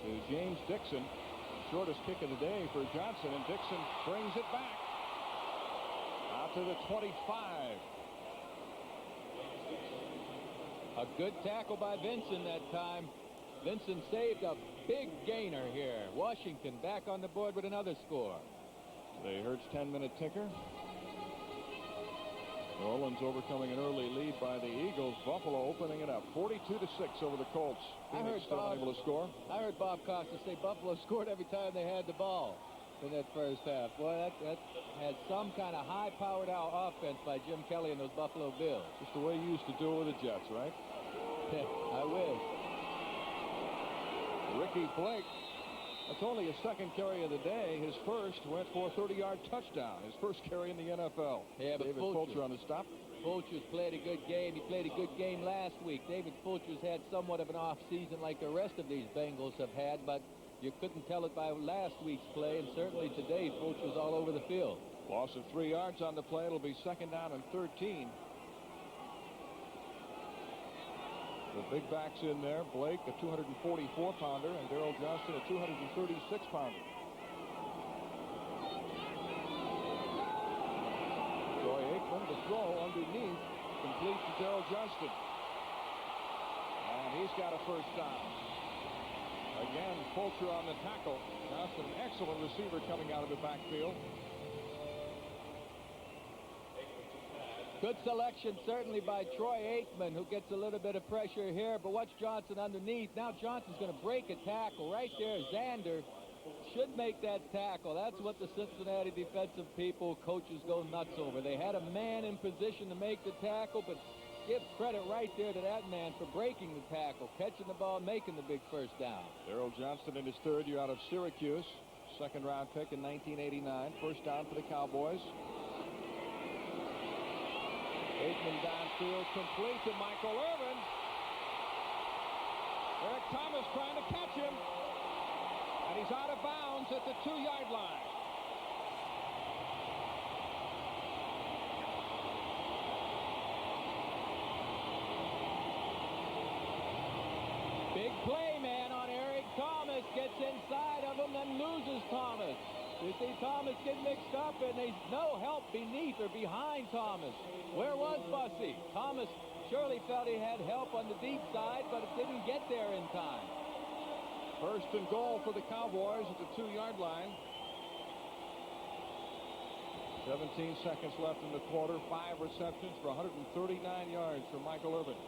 to James Dixon. Shortest kick of the day for Johnson, and Dixon brings it back out to the 25. A good tackle by Vincent that time. Vincent saved a big gainer here. Washington back on the board with another score. The Hurts 10-minute ticker. New Orleans overcoming an early lead by the Eagles. Buffalo opening it up 42-6 over the Colts. Phoenix still unable to score. I heard Bob Costa say Buffalo scored every time they had the ball in that first half. Boy, that had some kind of high-powered offense by Jim Kelly and those Buffalo Bills. Just the way you used to do it with the Jets, right? I wish. Ricky Blake. That's only his second carry of the day. His first went for a 30-yard touchdown. His first carry in the NFL. Yeah, but David Fulcher on the stop. Fulcher's played a good game. He played a good game last week. David Fulcher's had somewhat of an off season like the rest of these Bengals have had, but you couldn't tell it by last week's play, and certainly today Fulcher's all over the field. Loss of 3 yards on the play. It'll be second down and 13. The big backs in there. Blake, a 244-pounder, and Darrell Johnston, a 236-pounder. Troy Aikman, the throw underneath, complete to Darrell Johnston. And he's got a first down. Again, Fulcher on the tackle. Johnston, an excellent receiver coming out of the backfield. Good selection certainly by Troy Aikman, who gets a little bit of pressure here, but watch Johnson underneath. Now Johnson's going to break a tackle right there. Xander should make that tackle. That's what the Cincinnati defensive people, coaches go nuts over. They had a man in position to make the tackle, but give credit right there to that man for breaking the tackle, catching the ball, making the big first down. Darrell Johnston in his third year out of Syracuse. Second-round pick in 1989. First down for the Cowboys. Aikman downfield, complete to Michael Irvin. Eric Thomas trying to catch him. And he's out of bounds at the 2-yard line. Big play, man, on Eric Thomas. Gets inside of him, then loses Thomas. You see Thomas get mixed up, and there's no help beneath or behind Thomas. Where was Bussey? Thomas surely felt he had help on the deep side, but it didn't get there in time. First and goal for the Cowboys at the 2-yard line. 17 seconds left in the quarter. 5 receptions for 139 yards for Michael Irvin.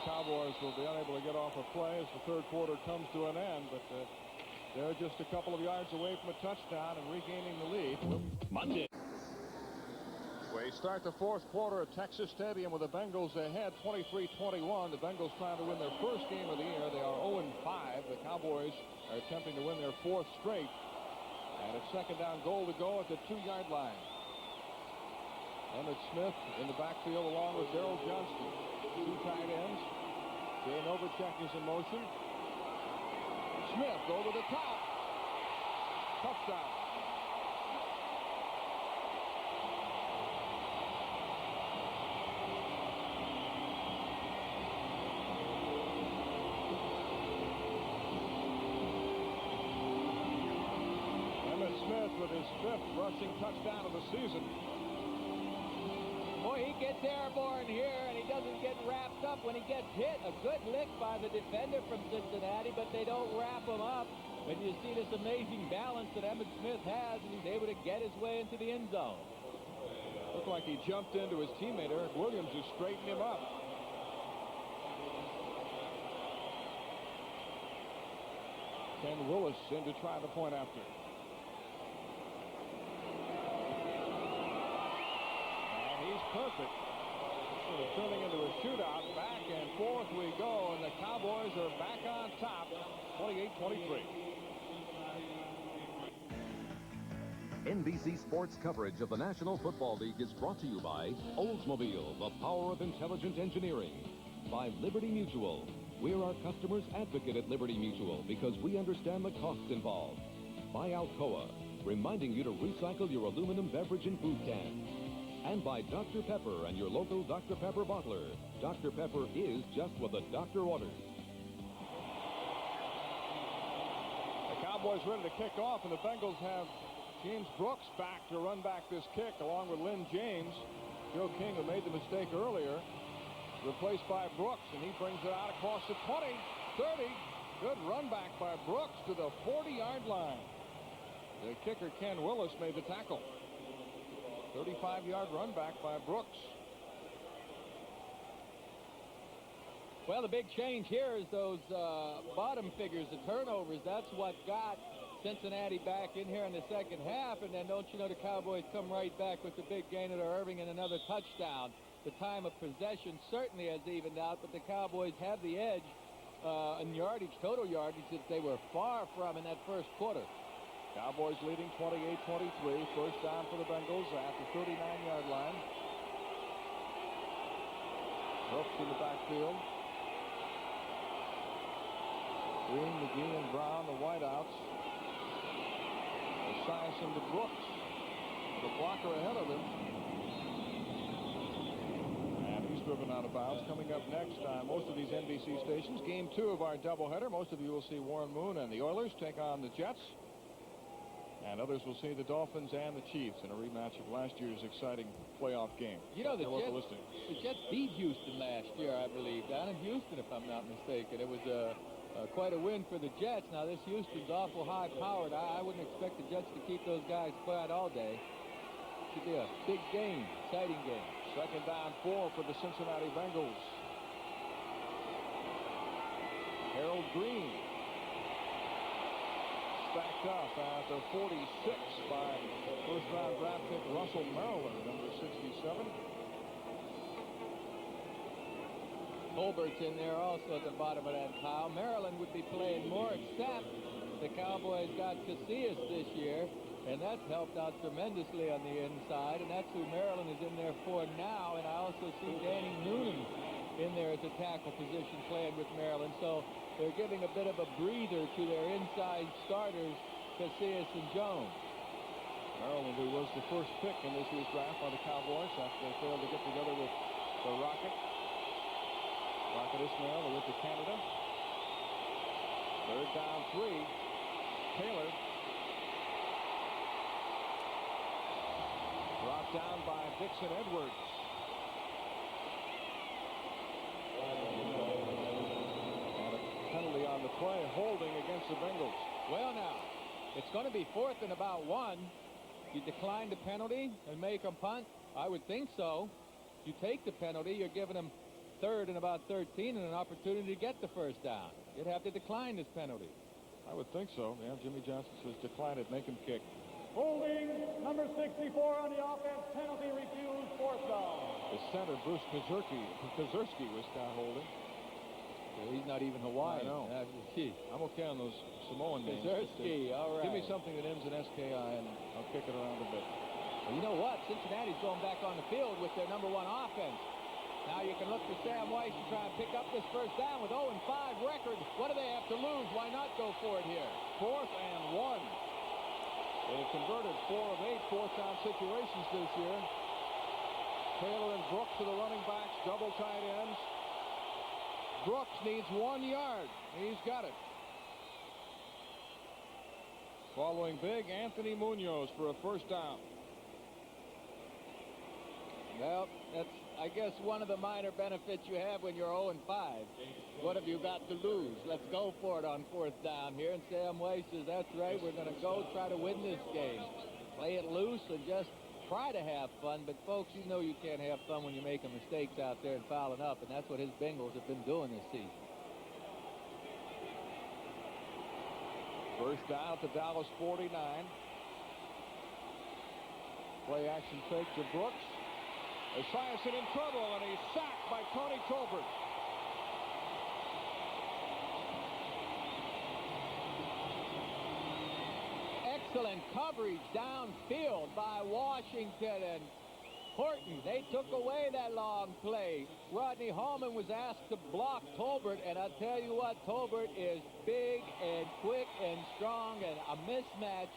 Cowboys will be unable to get off a play as the third quarter comes to an end, but they're just a couple of yards away from a touchdown and regaining the lead. Monday. We start the fourth quarter at Texas Stadium with the Bengals ahead 23-21. The Bengals trying to win their first game of the year. They are 0-5. The Cowboys are attempting to win their fourth straight. And it's second down goal to go at the 2-yard line. Emmitt Smith in the backfield along with Darrell Johnston. 2 tight ends. Jay Novacek is in motion. Smith over the top. Touchdown. Emmitt Smith with his his 5th rushing touchdown of the season. Boy, he gets airborne here, and he doesn't get wrapped up when he gets hit. A good lick by the defender from Cincinnati, but they don't wrap him up. And you see this amazing balance that Emmitt Smith has, and he's able to get his way into the end zone. Looked like he jumped into his teammate, Eric Williams, who straightened him up. Ken Willis in to try the point after. And he's perfect. Sort of turning into a shootout. Back and forth we go, and the Cowboys are back on top, 28-23. NBC Sports coverage of the National Football League is brought to you by Oldsmobile, the power of intelligent engineering. By Liberty Mutual. We're our customers' advocate at Liberty Mutual because we understand the costs involved. By Alcoa, reminding you to recycle your aluminum beverage and food cans. And by Dr. Pepper and your local Dr. Pepper bottler. Dr. Pepper is just what the doctor orders. The Cowboys ready to kick off, and the Bengals have James Brooks back to run back this kick along with Lynn James. Joe King, who made the mistake earlier, replaced by Brooks, and he brings it out across the 20, 30. Good run back by Brooks to the 40-yard line. The kicker, Ken Willis, made the tackle. 35-yard run back by Brooks. Well, the big change here is those bottom figures, the turnovers. That's what got Cincinnati back in here in the second half, and then don't you know the Cowboys come right back with the big gain of Irving and another touchdown. The time of possession certainly has evened out, but the Cowboys have the edge in yardage, total yardage, that they were far from in that first quarter. Cowboys leading 28-23. First down for the Bengals at the 39-yard line. Brooks in the backfield. Green, McGee, and Brown, the wideouts. Assigns him to Brooks. The blocker ahead of him. Driven out of bounds. Coming up next on most of these NBC stations, game 2 of our doubleheader. Most of you will see Warren Moon and the Oilers take on the Jets, and others will see the Dolphins and the Chiefs in a rematch of last year's exciting playoff game. You know, the Jets beat Houston last year, I believe, down in Houston, if I'm not mistaken. It was quite a win for the Jets. Now this Houston's awful high-powered. I wouldn't expect the Jets to keep those guys quiet all day. Should be a big game, exciting game. Second down 4 for the Cincinnati Bengals. Harold Green stacked up at the 46 by first-round draft pick Russell Maryland, number 67. Colbert's in there also at the bottom of that pile. Maryland would be playing more, except the Cowboys got Casillas this year. And that's helped out tremendously on the inside, and that's who Maryland is in there for now. And I also see Danny Noonan in there at the tackle position playing with Maryland. So they're giving a bit of a breather to their inside starters, Casillas and Jones. Maryland, who was the first pick in this year's draft by the Cowboys after they failed to get together with the Rocket. Rocket Ismail, they went to Canada. Third down 3. Taylor. Brought down by Dixon Edwards. And a penalty on the play, holding against the Bengals. Well, now, it's going to be 4th and about 1. You decline the penalty and make them punt? I would think so. You take the penalty, you're giving them 3rd and about 13 and an opportunity to get the first down. You'd have to decline this penalty. I would think so. Yeah, Jimmy Johnson says decline it, make him kick. Holding number 64 on the offense, penalty refused, 4th down. The center, Bruce Kazurski was down holding. Well, he's not even Hawaiian. I know. I'm okay on those Samoan names. Kazurski, all right. Give me something that ends in SKI and I'll kick it around a bit. Well, you know what? Cincinnati's going back on the field with their number 1 offense. Now you can look to Sam Weiss to try and pick up this first down with 0-5 record. What do they have to lose? Why not go for it here? 4th and 1. They've converted 4 of 8 fourth-down situations this year. Taylor and Brooks are the running backs, double tight ends. Brooks needs 1 yard. He's got it. Following big, Anthony Munoz for a first down. Well, that's, I guess, one of the minor benefits you have when you're 0-5. What have you got to lose? Let's go for it on fourth down here. And Sam Way says, that's right, we're going to go try to win this game. Play it loose and just try to have fun. But, folks, you know you can't have fun when you're making mistakes out there and fouling up. And that's what his Bengals have been doing this season. First down at the Dallas 49. Play action fake to Brooks. Esiason in trouble, and he's sacked by Tony Tolbert. Excellent coverage downfield by Washington and Horton. They took away that long play. Rodney Hallman was asked to block Tolbert, and I'll tell you what, Tolbert is big and quick and strong, and a mismatch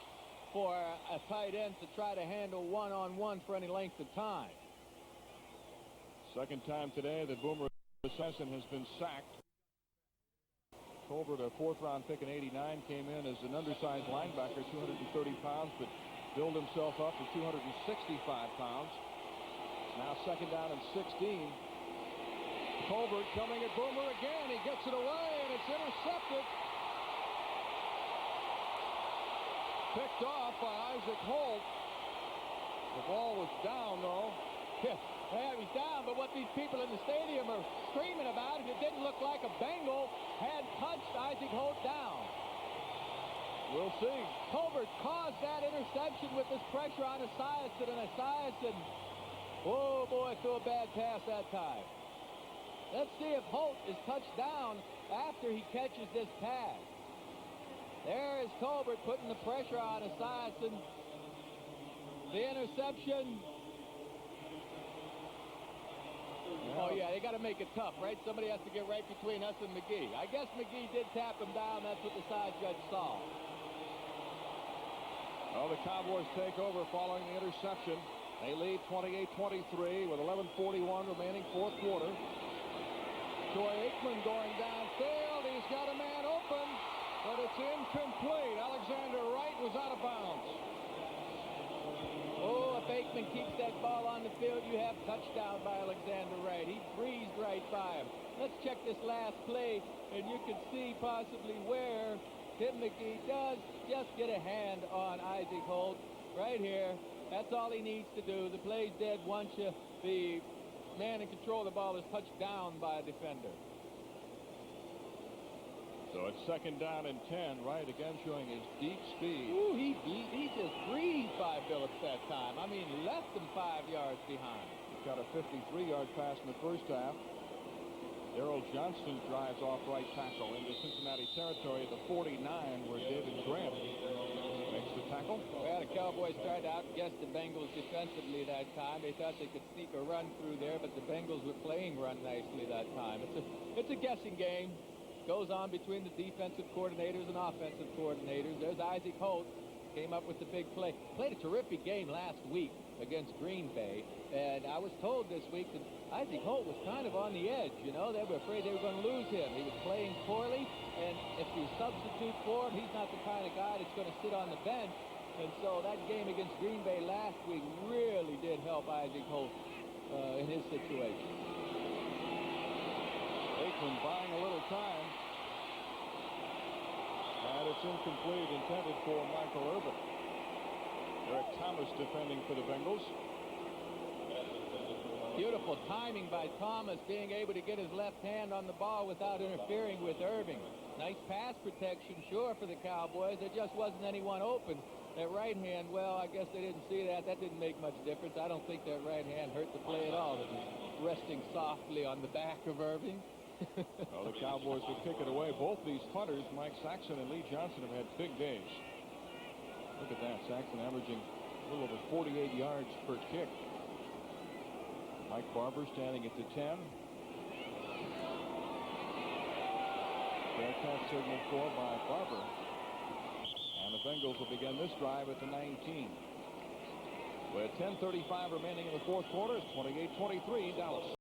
for a tight end to try to handle one-on-one for any length of time. Second time today that Boomer Esiason has been sacked. Tolbert, a fourth-round pick in '89, came in as an undersized linebacker, 230 pounds, but built himself up to 265 pounds. Now second down and 16. Tolbert coming at Boomer again. He gets it away, and it's intercepted. Picked off by Isaac Holt. The ball was down, though. Yeah, he's down, but what these people in the stadium are screaming about is it didn't look like a Bengal had touched Isaac Holt down. We'll see. Tolbert caused that interception with this pressure on Esiason, and Esiason, oh boy, threw a bad pass that time. Let's see if Holt is touched down after he catches this pass. There is Tolbert putting the pressure on Esiason. The interception. Oh, yeah, they got to make it tough, right? Somebody has to get right between us and McGee. I guess McGee did tap him down. That's what the side judge saw. Well, the Cowboys take over following the interception. They lead 28-23 with 11:41 remaining fourth quarter. Troy Aikman going downfield. He's got a man open, but it's incomplete. Alexander Wright was out of bounds. Oh, if Aikman keeps that ball on the field, you have touchdown by Alexander Wright. He breezed right by him. Let's check this last play, and you can see possibly where Tim McGee does just get a hand on Isaac Holt right here. That's all he needs to do. The play's dead once the man in control of the ball is touched down by a defender. So it's second down and 10. Wright again showing his deep speed. Ooh, he just breezed by Willis that time. I mean, less than 5 yards behind. He got a 53-yard pass in the first half. Harold Johnston drives off right tackle into Cincinnati territory at the 49, where David Grant makes the tackle. Well, the Cowboys tried to outguess the Bengals defensively that time. They thought they could sneak a run through there, but the Bengals were playing run nicely that time. It's a guessing game. Goes on between the defensive coordinators and offensive coordinators. There's Isaac Holt. Came up with the big play. Played a terrific game last week against Green Bay. And I was told this week that Isaac Holt was kind of on the edge. You know, they were afraid they were going to lose him. He was playing poorly. And if you substitute for him, he's not the kind of guy that's going to sit on the bench. And so that game against Green Bay last week really did help Isaac Holt in his situation. Aikman buying a little time. And it's incomplete, intended for Michael Irvin. Eric Thomas defending for the Bengals. Beautiful timing by Thomas, being able to get his left hand on the ball without interfering with Irving. Nice pass protection, sure, for the Cowboys. There just wasn't anyone open. That right hand, well, I guess they didn't see that. That didn't make much difference. I don't think that right hand hurt the play at all. It was resting softly on the back of Irving. Well, the Cowboys would kick it away. Both these punters, Mike Saxon and Lee Johnson, have had big days. Look at that. Saxon averaging a little over 48 yards per kick. Mike Barber standing at the 10. Bearcat signal for by Barber. And the Bengals will begin this drive at the 19. With 10:35 remaining in the fourth quarter, it's 28-23 Dallas.